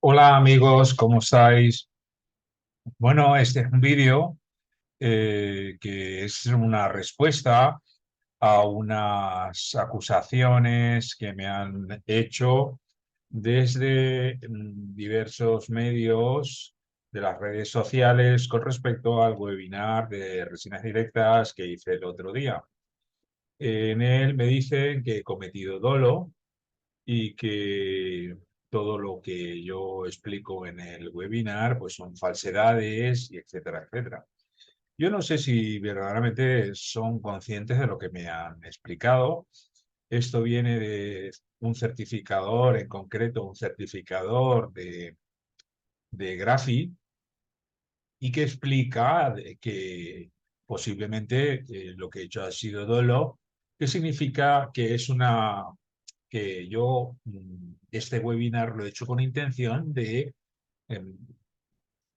Hola amigos, ¿cómo estáis? Bueno, este es un vídeo que es una respuesta a unas acusaciones que me han hecho desde diversos medios de las redes sociales con respecto al webinar de resinas directas que hice el otro día. En él me dicen que he cometido dolo y que todo lo que yo explico en el webinar pues son falsedades y etcétera, etcétera. Yo no sé si verdaderamente son conscientes de lo que me han explicado. Esto viene de un certificador, en concreto un certificador de Graphite, y que explica que posiblemente lo que he hecho ha sido dolo, que significa que es que yo este webinar lo he hecho con intención de em,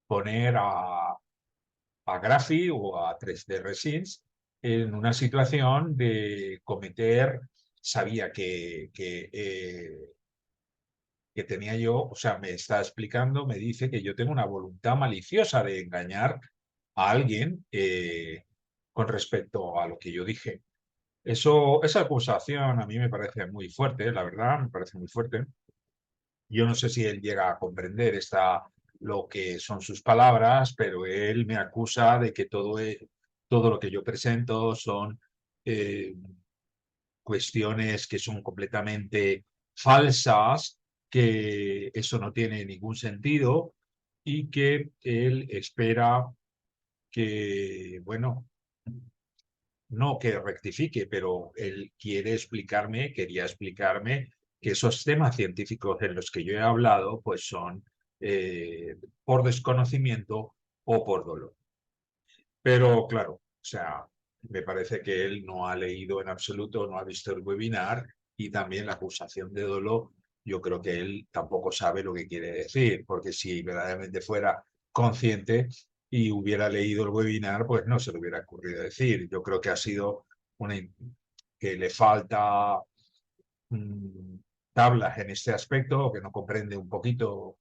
poner a Graphy o a 3D Resins en una situación de cometer, sabía que tenía yo, o sea, me está explicando, me dice que yo tengo una voluntad maliciosa de engañar a alguien con respecto a lo que yo dije. Esa acusación a mí me parece muy fuerte, la verdad, me parece muy fuerte. Yo no sé si él llega a comprender lo que son sus palabras, pero él me acusa de que todo lo que yo presento son eh, cuestiones que son completamente falsas, que eso no tiene ningún sentido y que él espera que, bueno, no que rectifique, pero él quería explicarme que esos temas científicos en los que yo he hablado, pues son por desconocimiento o por dolor. Pero claro, o sea, me parece que él no ha leído en absoluto, no ha visto el webinar y también la acusación de dolo, yo creo que él tampoco sabe lo que quiere decir, porque si verdaderamente fuera consciente y hubiera leído el webinar, pues no se le hubiera ocurrido decir. Yo creo que ha sido una, que le falta mm, tablas en este aspecto, que no comprende un poquito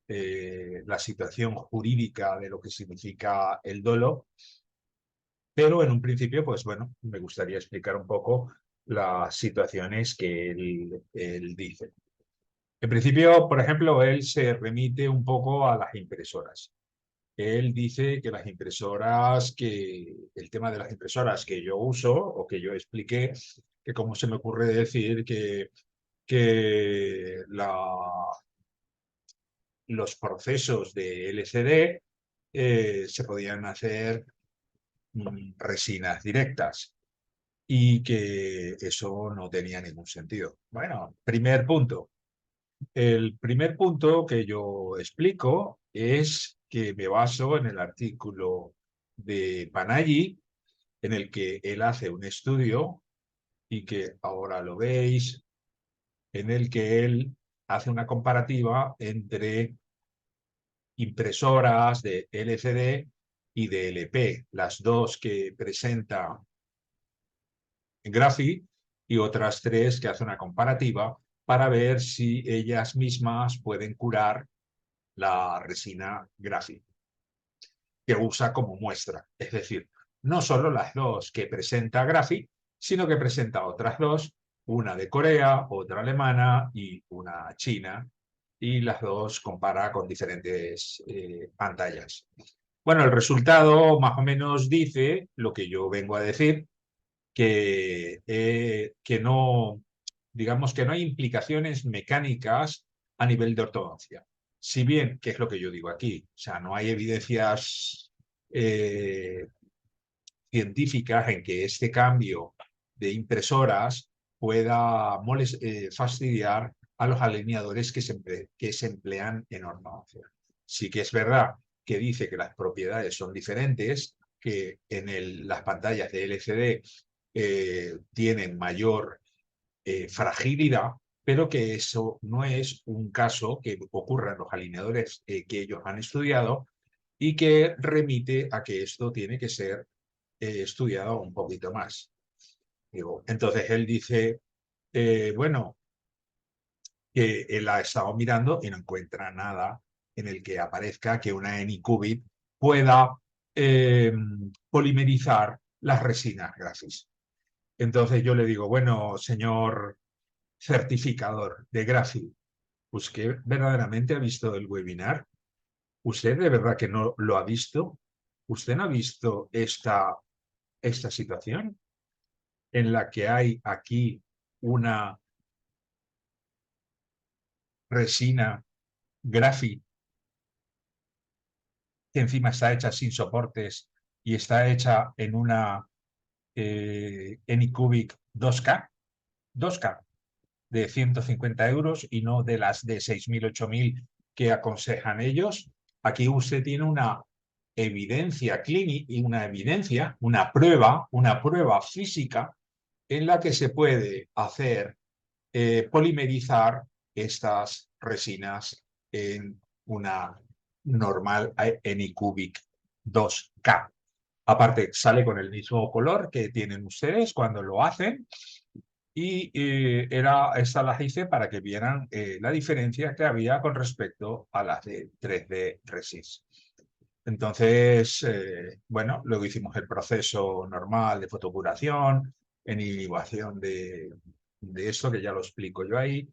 la situación jurídica de lo que significa el dolo, pero en un principio, pues bueno, me gustaría explicar un poco las situaciones que él dice. En principio, por ejemplo, él se remite un poco a las impresoras. Él dice que el tema de las impresoras que yo uso o que yo expliqué, que cómo se me ocurre decir que los procesos de LCD se podían hacer resinas directas y que eso no tenía ningún sentido. Bueno, primer punto. El primer punto que yo explico es que me baso en el artículo de Panayi, en el que él hace un estudio y que ahora lo veis, en el que él hace una comparativa entre impresoras de LCD y de LP, las dos que presenta Graphite y otras tres que hace una comparativa para ver si ellas mismas pueden curar la resina Graphite que usa como muestra. Es decir, no solo las dos que presenta Graphite, sino que presenta otras dos, una de Corea, otra alemana y una china, y las dos compara con diferentes pantallas. Bueno, el resultado más o menos dice lo que yo vengo a decir, que no, digamos que no hay implicaciones mecánicas a nivel de ortodoncia. Si bien, que es lo que yo digo aquí, o sea, no hay evidencias eh, científicas en que este cambio de impresoras pueda fastidiar a los alineadores que se emplean en ortodoncia. Sí que es verdad que dice que las propiedades son diferentes, que en las pantallas de LCD tienen mayor fragilidad, pero que eso no es un caso que ocurra en los alineadores que ellos han estudiado y que remite a que esto tiene que ser estudiado un poquito más. Digo, entonces él dice, bueno, que él ha estado mirando y no encuentra nada en el que aparezca que una Anycubic pueda polimerizar las resinas Graphis. Entonces yo le digo, bueno, señor certificador de Graphit, ¿usted verdaderamente ha visto el webinar? ¿Usted de verdad que no lo ha visto? ¿Usted no ha visto esta situación en la que hay aquí una resina Graphit que encima está hecha sin soportes y está hecha en una Anycubic 2K, 2K de 150 euros y no de las de 6.000, 8.000 que aconsejan ellos? Aquí usted tiene una evidencia clínica y una prueba física en la que se puede hacer polimerizar estas resinas en una normal Anycubic 2K. Aparte, sale con el mismo color que tienen ustedes cuando lo hacen. Y estas las hice para que vieran la diferencia que había con respecto a las de 3D Resist. Entonces, bueno, luego hicimos el proceso normal de fotocuración, en inhibición de esto, que ya lo explico yo ahí.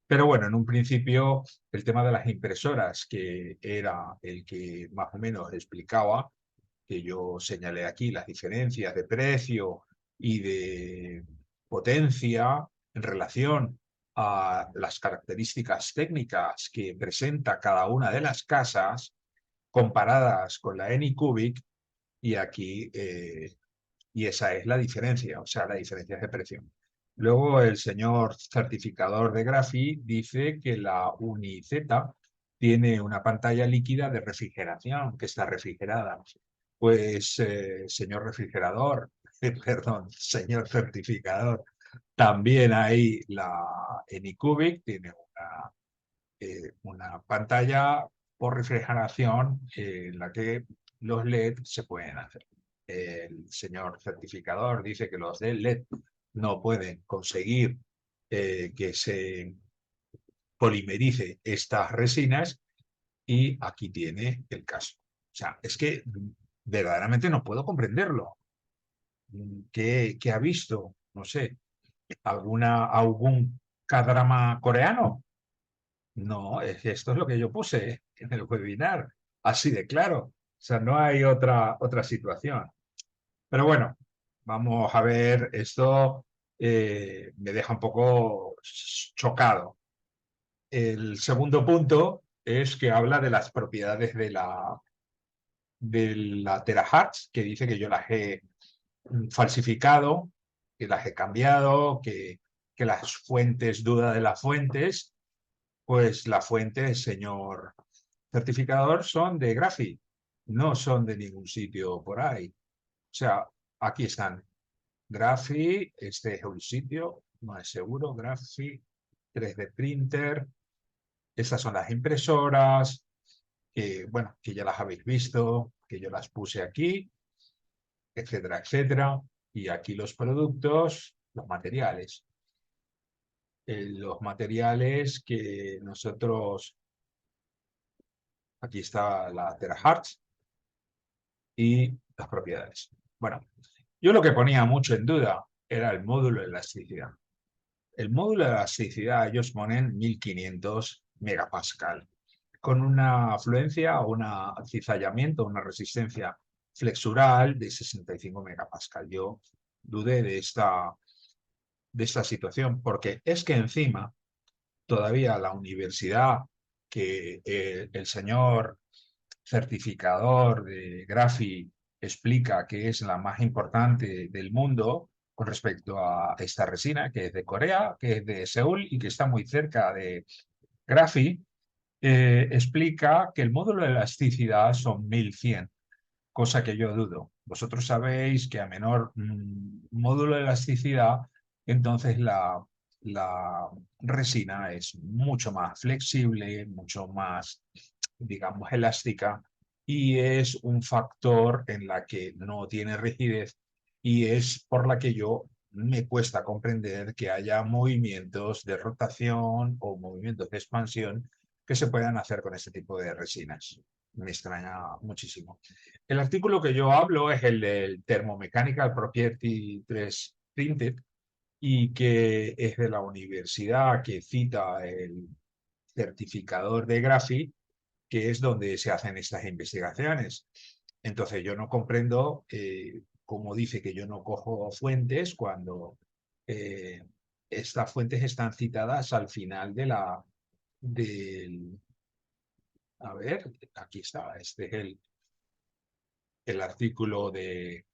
Pero bueno, en un principio el tema de las impresoras, que era el que más o menos explicaba, que yo señalé aquí, las diferencias de precio y de potencia en relación a las características técnicas que presenta cada una de las casas comparadas con la Anycubic, y aquí y esa es la diferencia, o sea, la diferencia de precio. Luego el señor certificador de Graphit dice que la UniZ tiene una pantalla líquida de refrigeración, que está refrigerada. Pues, señor refrigerador, perdón, señor certificador, también ahí la Anycubic tiene una pantalla por refrigeración en la que los LED se pueden hacer. El señor certificador dice que los de LED no pueden conseguir que se polimerice estas resinas, y aquí tiene el caso. O sea, es que verdaderamente no puedo comprenderlo. ¿Qué ha visto? No sé, algún K-drama coreano? No, es que esto es lo que yo puse en el webinar, así de claro. O sea, no hay otra situación. Pero bueno, vamos a ver, esto me deja un poco chocado. El segundo punto es que habla de las propiedades de la terahertz, que dice que yo las he falsificado, que las he cambiado, que las fuentes, duda de las fuentes. Pues la fuente, señor certificador, son de Graphit, no son de ningún sitio por ahí. O sea, aquí están. Graphit, este es un sitio, no es seguro, Graphit, 3D printer. Estas son las impresoras, que, bueno, que ya las habéis visto, que yo las puse aquí, etcétera, etcétera. Y aquí los productos, los materiales. Los materiales que nosotros, aquí está la terahertz y las propiedades. Bueno, yo lo que ponía mucho en duda era el módulo de elasticidad. El módulo de elasticidad ellos ponen 1500 megapascal, con una afluencia o un cizallamiento, una resistencia flexural de 65 megapascal. Yo dudé de esta situación, porque es que encima todavía la universidad que el señor certificador de Graphit explica que es la más importante del mundo con respecto a esta resina, que es de Corea, que es de Seúl y que está muy cerca de Graphit, explica que el módulo de elasticidad son 1100, cosa que yo dudo. Vosotros sabéis que a menor módulo de elasticidad, entonces la resina es mucho más flexible, mucho más, digamos, elástica, y es un factor en la que no tiene rigidez, y es por la que yo me cuesta comprender que haya movimientos de rotación o movimientos de expansión que se puedan hacer con este tipo de resinas. Me extraña muchísimo. El artículo que yo hablo es el del Thermomechanical Property 3 Printed y que es de la universidad que cita el certificador de Graphite, que es donde se hacen estas investigaciones. Entonces yo no comprendo cómo dice que yo no cojo fuentes cuando eh, estas fuentes están citadas al final de del, a ver, aquí está, este es el artículo de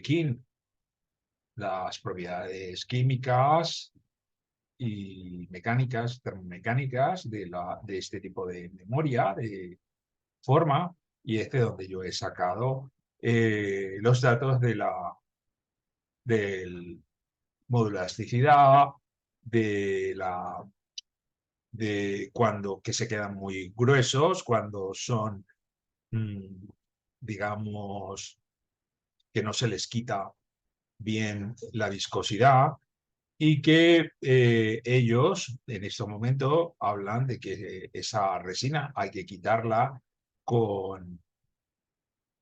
King, las propiedades químicas y mecánicas, termomecánicas de este tipo de memoria, de forma, y este es donde yo he sacado los datos del módulo de elasticidad, de de cuando que se quedan muy gruesos, cuando son, digamos, que no se les quita bien la viscosidad y que ellos en este momento hablan de que esa resina hay que quitarla con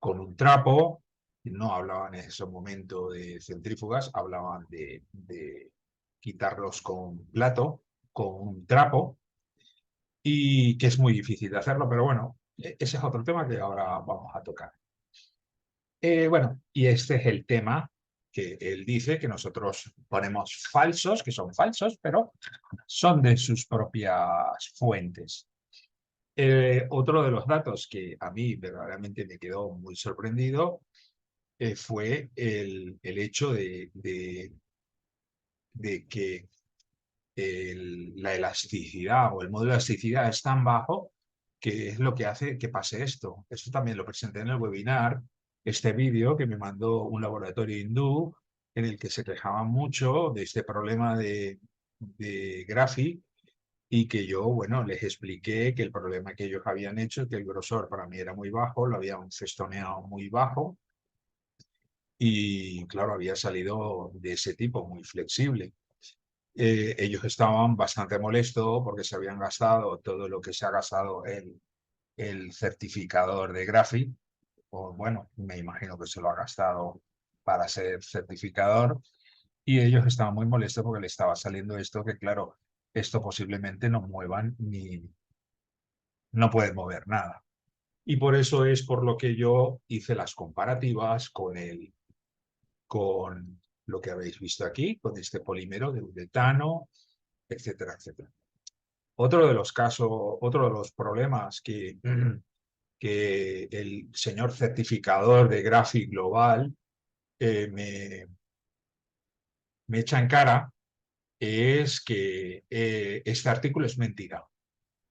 un trapo. No hablaban en ese momento de centrífugas, hablaban de quitarlos con un plato, con un trapo, y que es muy difícil de hacerlo, pero bueno, ese es otro tema que ahora vamos a tocar. Bueno, y este es el tema que él dice que nosotros ponemos falsos, que son falsos, pero son de sus propias fuentes. Otro de los datos que a mí verdaderamente me quedó muy sorprendido fue el hecho de que la elasticidad o el módulo de elasticidad es tan bajo que es lo que hace que pase esto. Esto también lo presenté en el webinar, este vídeo que me mandó un laboratorio hindú en el que se quejaban mucho de este problema de Graphite y que yo, bueno, les expliqué que el problema que ellos habían hecho es que el grosor para mí era muy bajo, lo habían festoneado muy bajo y claro, había salido de ese tipo, muy flexible. Ellos estaban bastante molestos porque se habían gastado todo lo que se ha gastado el certificador de Graphite, o bueno, me imagino que se lo ha gastado para ser certificador, y ellos estaban muy molestos porque le estaba saliendo esto que, claro, esto posiblemente no muevan ni no pueden mover nada. Y por eso es por lo que yo hice las comparativas con lo que habéis visto aquí, con este polímero de uretano, etcétera, etcétera. Otro de los casos, otro de los problemas que el señor certificador de Graphite Global me echa en cara es que este artículo es mentira. O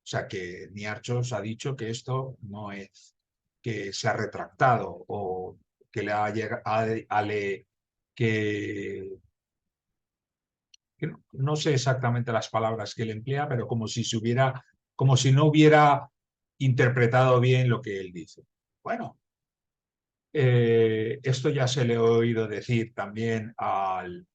sea, que Niarchos ha dicho que esto no es, que se ha retractado o que le ha llegado que, que no sé exactamente las palabras que él emplea, pero como si se hubiera, como si no hubiera interpretado bien lo que él dice. Bueno, esto ya se le he oído decir también al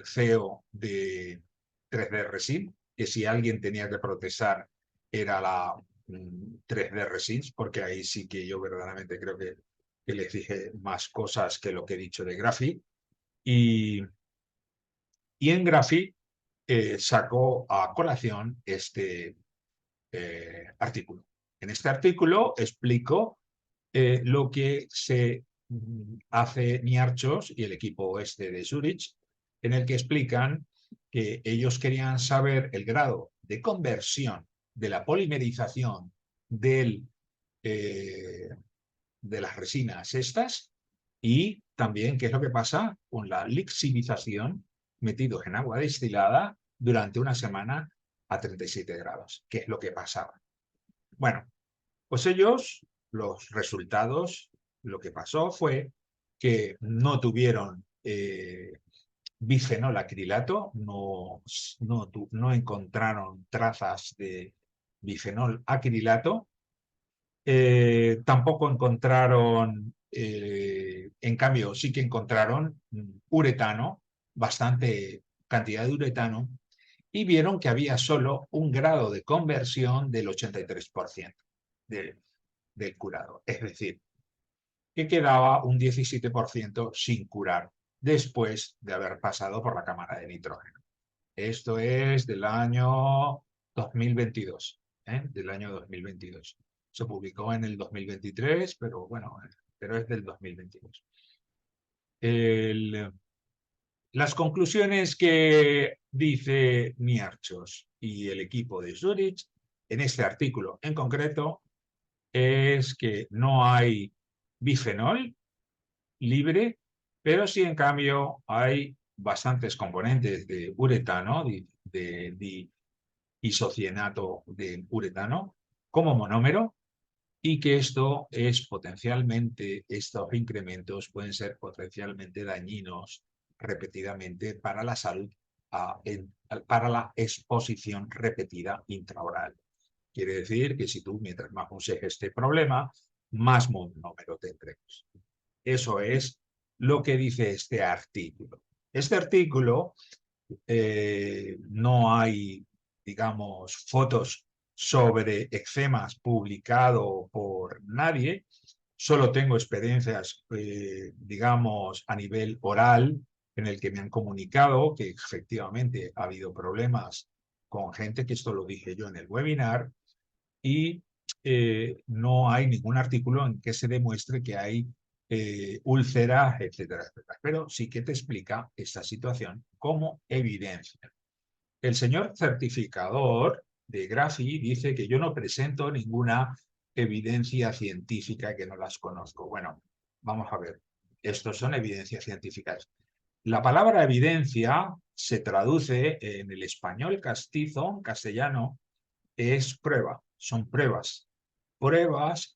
CEO de 3D Resin, que si alguien tenía que protestar era la 3D Resins, porque ahí sí que yo verdaderamente creo que les dije más cosas que lo que he dicho de Graphite. Y en Graphite sacó a colación este artículo. En este artículo explico lo que se hace Niarchos y el equipo este de Zurich, en el que explican que ellos querían saber el grado de conversión de la polimerización eh, de las resinas estas y también qué es lo que pasa con la lixivización metidos en agua destilada durante una semana a 37 grados, qué es lo que pasaba. Bueno, pues ellos, los resultados, lo que pasó fue que no tuvieron bifenol acrilato, no encontraron trazas de bifenol acrilato, tampoco encontraron En cambio, sí que encontraron uretano, bastante cantidad de uretano, y vieron que había solo un grado de conversión del 83% del curado. Es decir, que quedaba un 17% sin curar después de haber pasado por la cámara de nitrógeno. Esto es del año 2022, del año 2022. Se publicó en el 2023, pero bueno, pero es del 2022. Las conclusiones que dice Niarchos y el equipo de Zurich en este artículo en concreto es que no hay bifenol libre, pero sí en cambio hay bastantes componentes de uretano, de isocienato de uretano como monómero, y que esto es potencialmente, estos incrementos pueden ser potencialmente dañinos repetidamente para la salud, para la exposición repetida intraoral. Quiere decir que si tú, mientras más uses este problema, más monómero tendremos. Eso es lo que dice este artículo. Este artículo no hay, digamos, fotos sobre eczemas publicado por nadie. Solo tengo experiencias, digamos, a nivel oral, en el que me han comunicado que efectivamente ha habido problemas con gente, que esto lo dije yo en el webinar, y no hay ningún artículo en que se demuestre que hay úlceras, etcétera, etcétera. Pero sí que te explica esta situación como evidencia. El señor certificador de Grafi dice que yo no presento ninguna evidencia científica, que no las conozco. Bueno, vamos a ver. Estos son evidencias científicas. La palabra evidencia se traduce en el español castizo, castellano, es prueba, son pruebas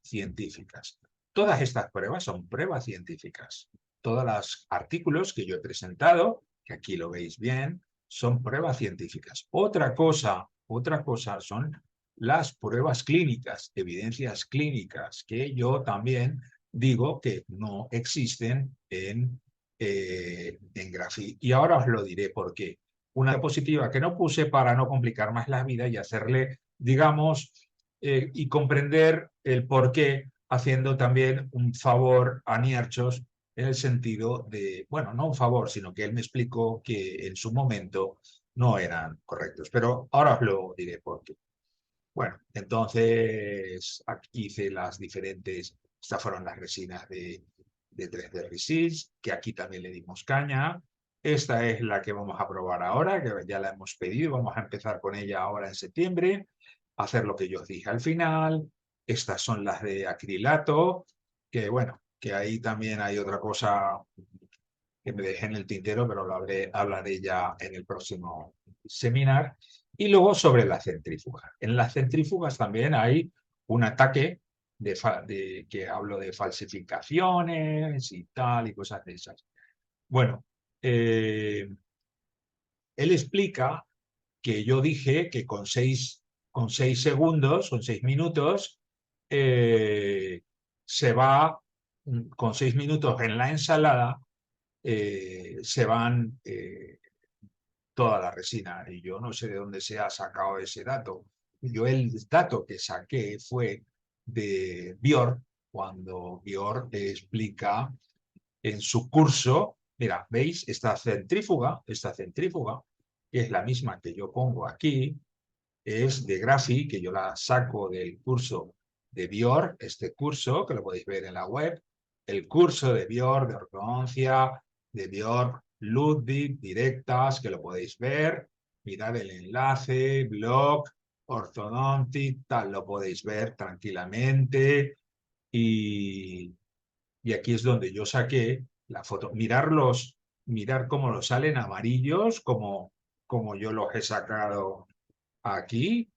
científicas. Todas estas pruebas son pruebas científicas. Todos los artículos que yo he presentado, que aquí lo veis bien, son pruebas científicas. Otra cosa son las pruebas clínicas, evidencias clínicas, que yo también digo que no existen en Graphie. Y ahora os lo diré por qué. Una diapositiva que no puse para no complicar más la vida y hacerle, digamos, y comprender el por qué, haciendo también un favor a Nierchos, en el sentido de, bueno, no un favor, sino que él me explicó que en su momento no eran correctos. Pero ahora os lo diré por qué. Bueno, entonces aquí hice las diferentes, estas fueron las resinas de 3D Resist, que aquí también le dimos caña. Esta es la que vamos a probar ahora, que ya la hemos pedido, vamos a empezar con ella ahora en septiembre, hacer lo que yo os dije al final. Estas son las de acrilato, que bueno, que ahí también hay otra cosa que me dejé en el tintero, pero lo hablaré ya en el próximo seminar. Y luego sobre la centrífuga. En las centrífugas también hay un ataque que hablo de falsificaciones y tal, y cosas de esas. Bueno, él explica que yo dije que con 6 segundos, con 6 minutos, se va, con 6 minutos en la ensalada, se van toda la resina. Y yo no sé de dónde se ha sacado ese dato. Yo el dato que saqué fue de Björk, cuando Björk explica en su curso, mira, ¿veis? Esta centrífuga, que es la misma que yo pongo aquí, es de Graphie, que yo la saco del curso de Björk, este curso, que lo podéis ver en la web, el curso de Björk, de ortodoncia, de Björk Ludwig, directas, que lo podéis ver, mirad el enlace, blog, ortodontic, tal, lo podéis ver tranquilamente, y aquí es donde yo saqué la foto. Mirar cómo los salen amarillos, como yo los he sacado aquí,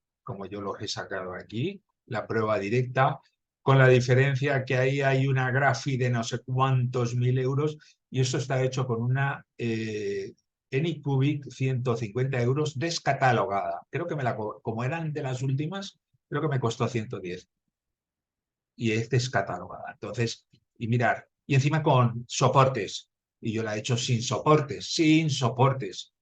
la prueba directa, con la diferencia que ahí hay una Graphie de no sé cuántos mil euros, y eso está hecho con una Anycubic 150 euros descatalogada. Creo que como eran de las últimas, creo que me costó 110. Y es descatalogada. Entonces, y mirar, y encima con soportes. Y yo la he hecho sin soportes, sin soportes.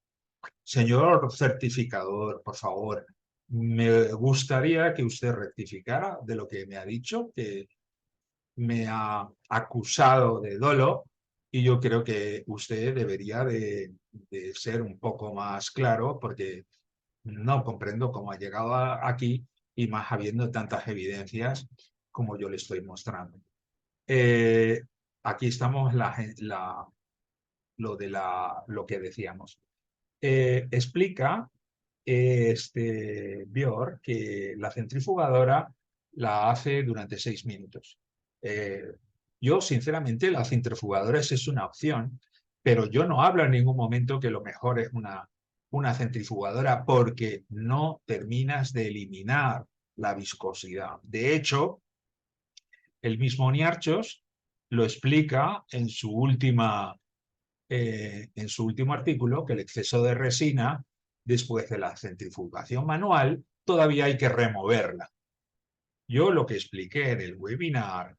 Señor certificador, por favor, me gustaría que usted rectificara de lo que me ha dicho, que me ha acusado de dolo, y yo creo que usted debería de ser un poco más claro, porque no comprendo cómo ha llegado aquí, y más habiendo tantas evidencias como yo le estoy mostrando. Eh, Aquí estamos lo que decíamos. Explica Bior que la centrifugadora la hace durante 6 minutos. Eh, yo, sinceramente, la centrifugadora es una opción, pero yo no hablo en ningún momento que lo mejor es una centrifugadora, porque no terminas de eliminar la viscosidad. De hecho, el mismo Niarchos lo explica en su último artículo, que el exceso de resina después de la centrifugación manual todavía hay que removerla. Yo lo que expliqué en el webinar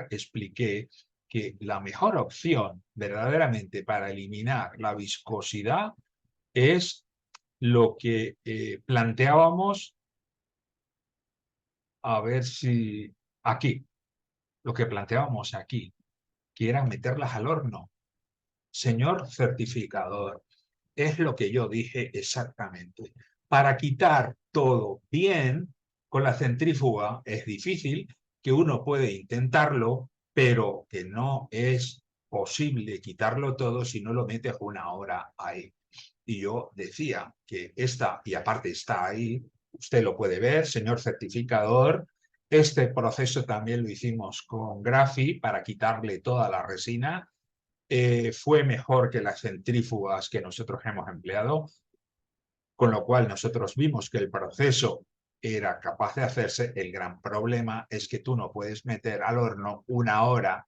expliqué que la mejor opción verdaderamente para eliminar la viscosidad es lo que planteábamos, a ver si aquí, lo que planteábamos aquí, que era meterlas al horno. Señor certificador, es lo que yo dije exactamente. Para quitar todo bien con la centrífuga es difícil, que uno puede intentarlo, pero que no es posible quitarlo todo si no lo metes una hora ahí. Y yo decía que esta, y aparte está ahí, usted lo puede ver, señor certificador, este proceso también lo hicimos con Grafi para quitarle toda la resina. Fue mejor que las centrífugas que nosotros hemos empleado, con lo cual nosotros vimos que el proceso era capaz de hacerse. El gran problema es que tú no puedes meter al horno una hora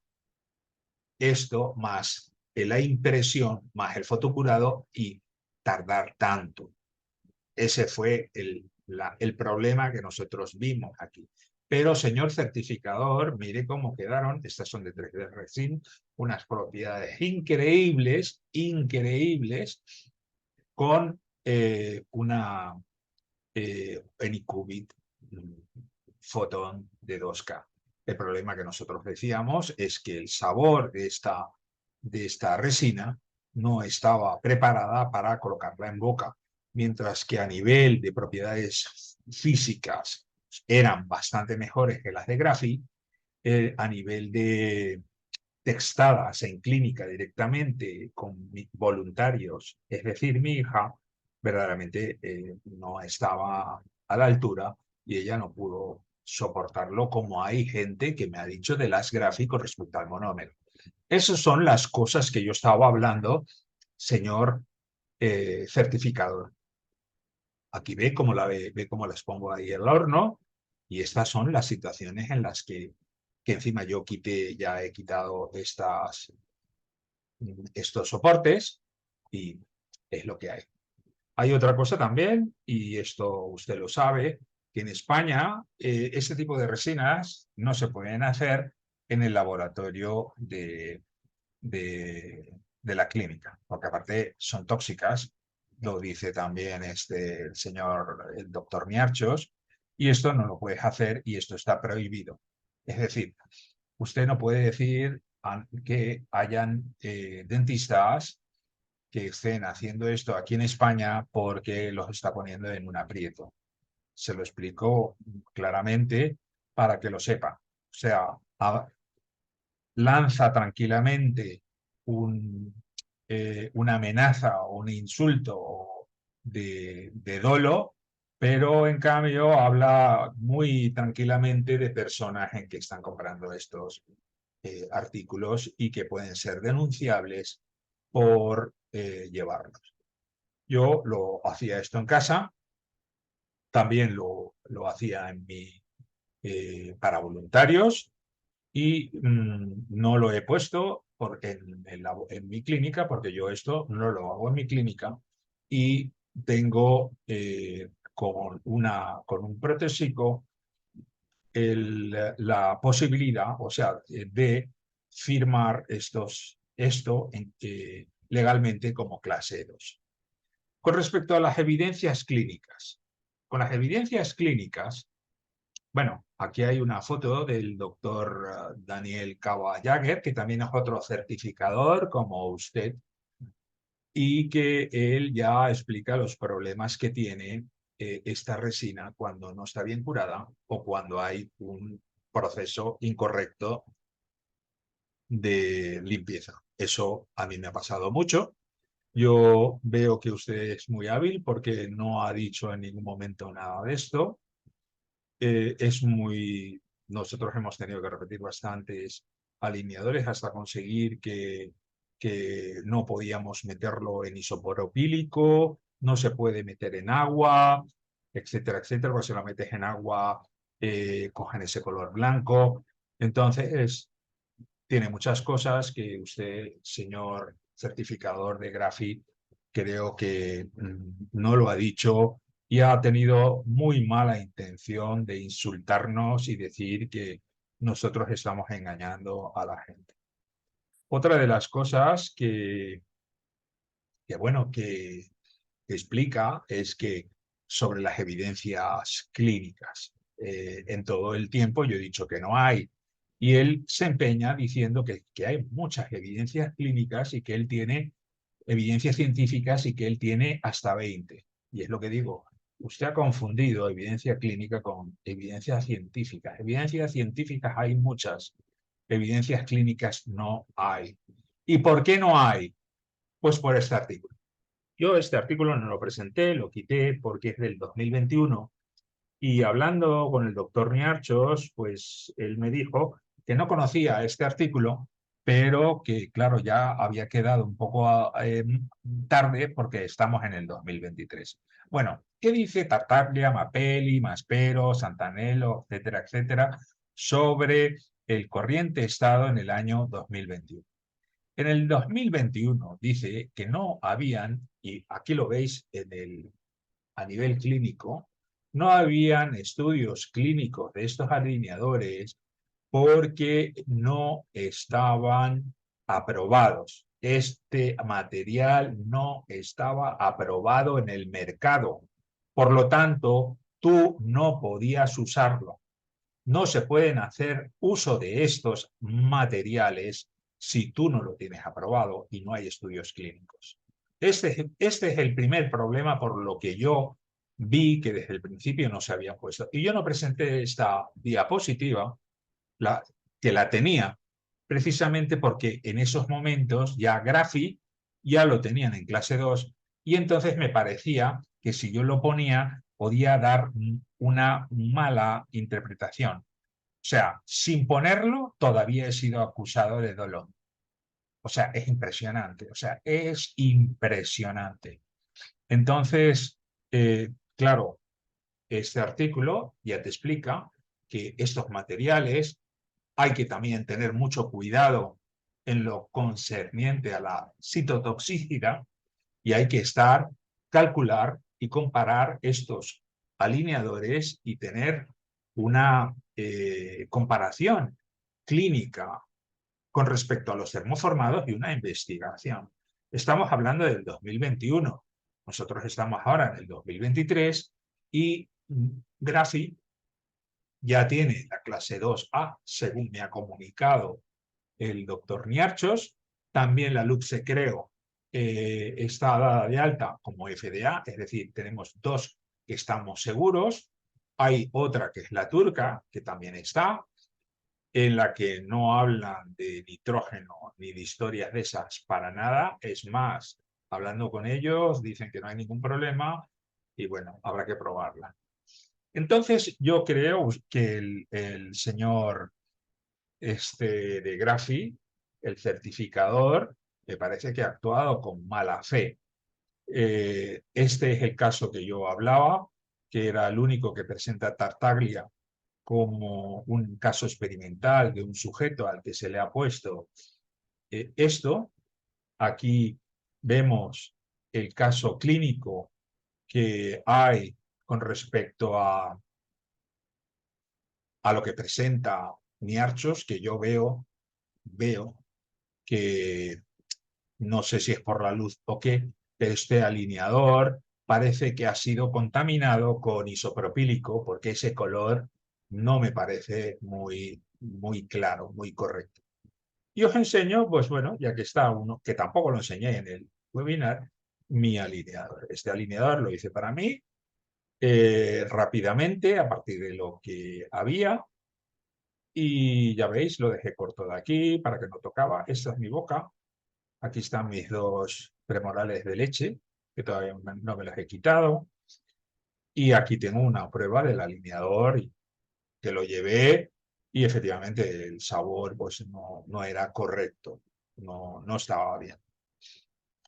esto más la impresión, más el fotocurado, y tardar tanto. Ese fue el problema que nosotros vimos aquí. Pero, señor certificador, mire cómo quedaron. Estas son de 3D Resin, unas propiedades increíbles, increíbles, con una Anycubic Photon de 2K. El problema que nosotros decíamos es que el sabor de esta resina no estaba preparada para colocarla en boca, mientras que a nivel de propiedades físicas eran bastante mejores que las de Graphite. A nivel de textadas en clínica directamente con voluntarios, es decir, mi hija, verdaderamente no estaba a la altura, y ella no pudo soportarlo, como hay gente que me ha dicho de las gráficos respecto al monómero. Esas son las cosas que yo estaba hablando, señor certificador. Aquí ve cómo las pongo ahí en el horno, y estas son las situaciones en las que encima yo ya he quitado estos soportes, y es lo que hay. Hay otra cosa también, y esto usted lo sabe, que en España este tipo de resinas no se pueden hacer en el laboratorio de la clínica, porque aparte son tóxicas. Lo dice también el doctor Miarchos, y esto no lo puedes hacer, y esto está prohibido. Es decir, usted no puede decir que hayan dentistas que estén haciendo esto aquí en España porque los está poniendo en un aprieto. Se lo explico claramente para que lo sepa. O sea, lanza tranquilamente una amenaza o un insulto de dolo, pero en cambio habla muy tranquilamente de personas en que están comprando estos artículos y que pueden ser denunciables por llevarlos. Yo lo hacía esto en casa, también lo hacía para voluntarios, y no lo he puesto en mi clínica, porque yo esto no lo hago en mi clínica, y tengo con un protésico la posibilidad, o sea, de firmar legalmente como clase 2. Con respecto a las evidencias clínicas, con las evidencias clínicas, bueno, aquí hay una foto del doctor Daniel Cava Jagger, que también es otro certificador como usted, y que él ya explica los problemas que tiene esta resina cuando no está bien curada o cuando hay un proceso incorrecto de limpieza. Eso a mí me ha pasado mucho. Yo veo que usted es muy hábil porque no ha dicho en ningún momento nada de esto. Nosotros hemos tenido que repetir bastantes alineadores hasta conseguir que no podíamos meterlo en isoporopílico, no se puede meter en agua, etcétera, etcétera, porque si lo metes en agua cogen ese color blanco. Entonces, tiene muchas cosas que usted, señor certificador de Graphit, creo que no lo ha dicho y ha tenido muy mala intención de insultarnos y decir que nosotros estamos engañando a la gente. Otra de las cosas que explica es que sobre las evidencias clínicas, en todo el tiempo yo he dicho que no hay. Y él se empeña diciendo que hay muchas evidencias clínicas y que él tiene evidencias científicas y que él tiene hasta 20. Y es lo que digo, usted ha confundido evidencia clínica con evidencias científicas. Evidencias científicas hay muchas, evidencias clínicas no hay. ¿Y por qué no hay? Pues por este artículo. Yo este artículo no lo presenté, lo quité porque es del 2021 y hablando con el doctor Niarchos, pues él me dijo que no conocía este artículo, pero que claro, ya había quedado un poco tarde porque estamos en el 2023. Bueno, ¿qué dice Tartaglia, Mapelli, Maspero, Santanello, etcétera, etcétera, sobre el corriente estado en el año 2021? En el 2021 dice que no habían, y aquí lo veis a nivel clínico, no habían estudios clínicos de estos alineadores porque no estaban aprobados. Este material no estaba aprobado en el mercado. Por lo tanto, tú no podías usarlo. No se pueden hacer uso de estos materiales si tú no lo tienes aprobado y no hay estudios clínicos. Este es el primer problema por lo que yo vi que desde el principio no se habían puesto. Y yo no presenté esta diapositiva, que la tenía, precisamente porque en esos momentos ya Graphit ya lo tenían en clase 2 y entonces me parecía que si yo lo ponía podía dar una mala interpretación. O sea, sin ponerlo todavía he sido acusado de dolor. O sea, es impresionante. O sea, es impresionante. Entonces, claro, este artículo ya te explica que estos materiales hay que también tener mucho cuidado en lo concerniente a la citotoxicidad y hay que calcular y comparar estos alineadores y tener una comparación clínica con respecto a los termoformados y una investigación. Estamos hablando del 2021. Nosotros estamos ahora en el 2023 y Graphit ya tiene la clase 2A, según me ha comunicado el doctor Niarchos. También la Luxe Creo está dada de alta como FDA, es decir, tenemos dos que estamos seguros. Hay otra que es la turca, que también está, en la que no hablan de nitrógeno ni de historias de esas para nada. Es más, hablando con ellos, dicen que no hay ningún problema y bueno, habrá que probarla. Entonces, yo creo que el señor de Graphit, el certificador, me parece que ha actuado con mala fe. Este es el caso que yo hablaba, que era el único que presenta Tartaglia como un caso experimental de un sujeto al que se le ha puesto esto. Aquí vemos el caso clínico que hay con respecto a a lo que presenta Niarchos, que yo veo que no sé si es por la luz o qué, pero este alineador parece que ha sido contaminado con isopropílico, porque ese color no me parece muy claro, muy correcto. Y os enseño, pues bueno, ya que está uno, que tampoco lo enseñé en el webinar, mi alineador. Este alineador lo hice para mí rápidamente, a partir de lo que había, y ya veis, lo dejé corto de aquí para que no tocaba. Esta es mi boca. Aquí están mis dos premorales de leche, que todavía no me los he quitado. Y aquí tengo una prueba del alineador que lo llevé y efectivamente el sabor pues no era correcto, no estaba bien.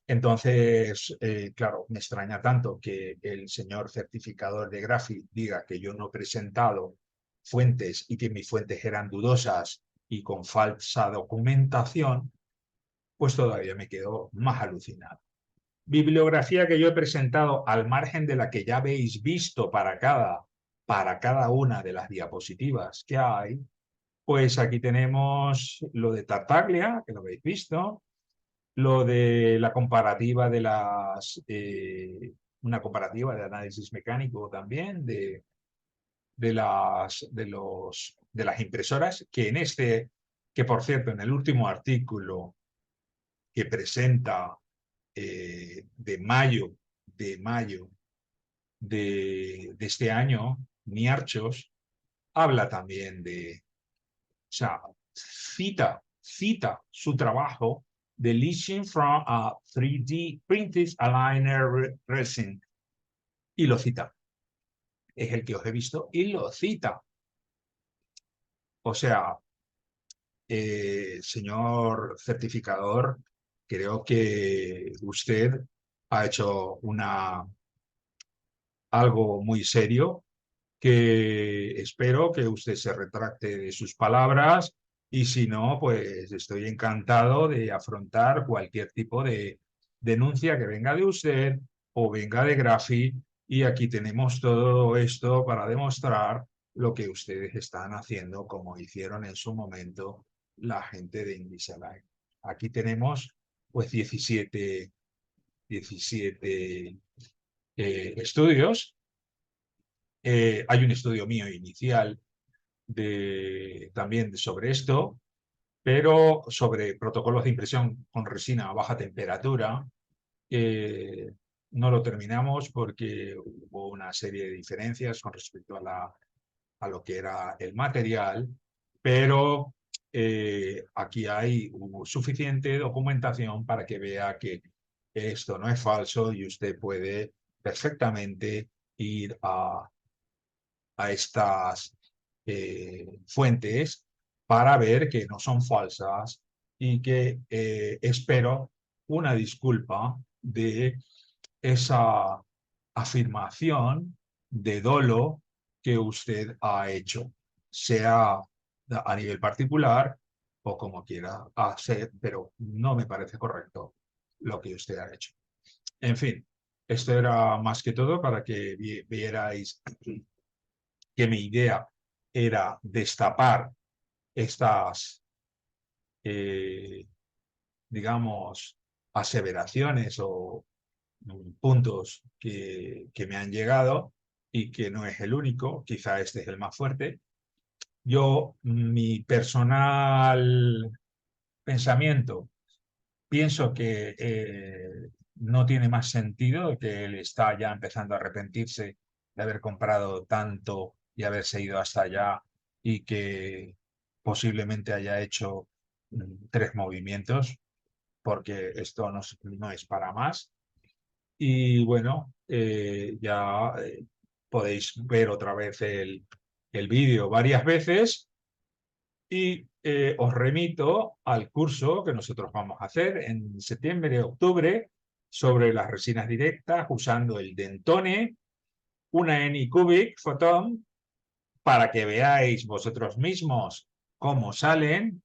Entonces, claro, me extraña tanto que el señor certificador de Graphit diga que yo no he presentado fuentes y que mis fuentes eran dudosas y con falsa documentación, pues todavía me quedo más alucinado. Bibliografía que yo he presentado al margen de la que ya habéis visto para cada una de las diapositivas que hay, pues aquí tenemos lo de Tartaglia, que lo habéis visto, lo de la comparativa de una comparativa de análisis mecánico también de las impresoras, que por cierto, en el último artículo que presenta de mayo de este año, Niarchos habla también o sea, cita su trabajo de Leaching from a 3D Printed Aligner Resin y lo cita. Es el que os he visto y lo cita. O sea, señor certificador, creo que usted ha hecho algo muy serio, que espero que usted se retracte de sus palabras y si no, pues estoy encantado de afrontar cualquier tipo de denuncia que venga de usted o venga de Graphit, y aquí tenemos todo esto para demostrar lo que ustedes están haciendo, como hicieron en su momento la gente de Invisalign. Aquí tenemos pues 17 estudios. Hay un estudio mío inicial también sobre esto, pero sobre protocolos de impresión con resina a baja temperatura. No lo terminamos porque hubo una serie de diferencias con respecto a lo que era el material, pero aquí hay suficiente documentación para que vea que esto no es falso y usted puede perfectamente ir a estas fuentes para ver que no son falsas y que espero una disculpa de esa afirmación de dolo que usted ha hecho, sea a nivel particular o como quiera hacer, pero no me parece correcto lo que usted ha hecho. En fin, esto era más que todo para que vierais que mi idea era destapar estas, digamos, aseveraciones o puntos que me han llegado y que no es el único, quizá este es el más fuerte. Yo, mi personal pensamiento, pienso que no tiene más sentido, que él está ya empezando a arrepentirse de haber comprado tanto y haberse ido hasta allá y que posiblemente haya hecho 3 movimientos, porque esto no es para más. Y bueno, ya podéis ver otra vez el vídeo varias veces y os remito al curso que nosotros vamos a hacer en septiembre, octubre, sobre las resinas directas usando el Dentone, una Anycubic Photon, para que veáis vosotros mismos cómo salen,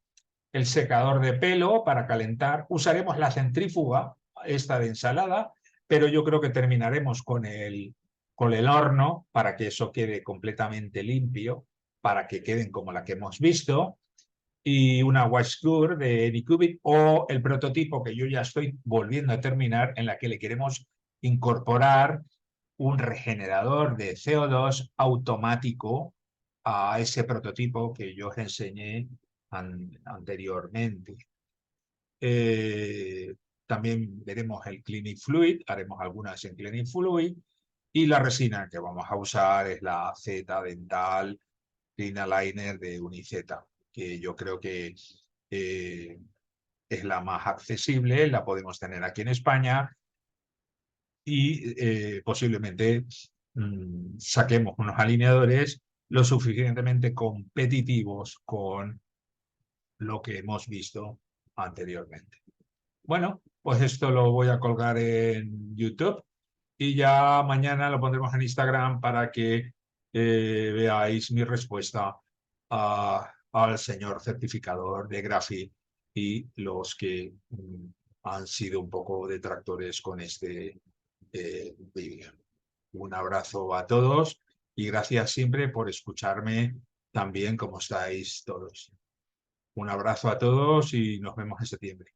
el secador de pelo para calentar. Usaremos la centrífuga, esta de ensalada, pero yo creo que terminaremos con el horno para que eso quede completamente limpio. para que queden como la que hemos visto, y una washer de Anycubic, o el prototipo que yo ya estoy volviendo a terminar, en la que le queremos incorporar un regenerador de CO2 automático a ese prototipo que yo os enseñé anteriormente. Eh, También veremos el Cleaning Fluid, haremos algunas en Cleaning Fluid, y la resina que vamos a usar es la Z Dental Clean Aligner de Uniceta, que yo creo que eh, es la más accesible, la podemos tener aquí en España, y posiblemente saquemos unos alineadores lo suficientemente competitivos con lo que hemos visto anteriormente. Bueno, pues esto lo voy a colgar en YouTube y ya mañana lo pondremos en Instagram para que veáis mi respuesta al señor certificador de Graphit y los que han sido un poco detractores con este vídeo. Un abrazo a todos y gracias siempre por escucharme tan bien como estáis todos. Un abrazo a todos y nos vemos en septiembre.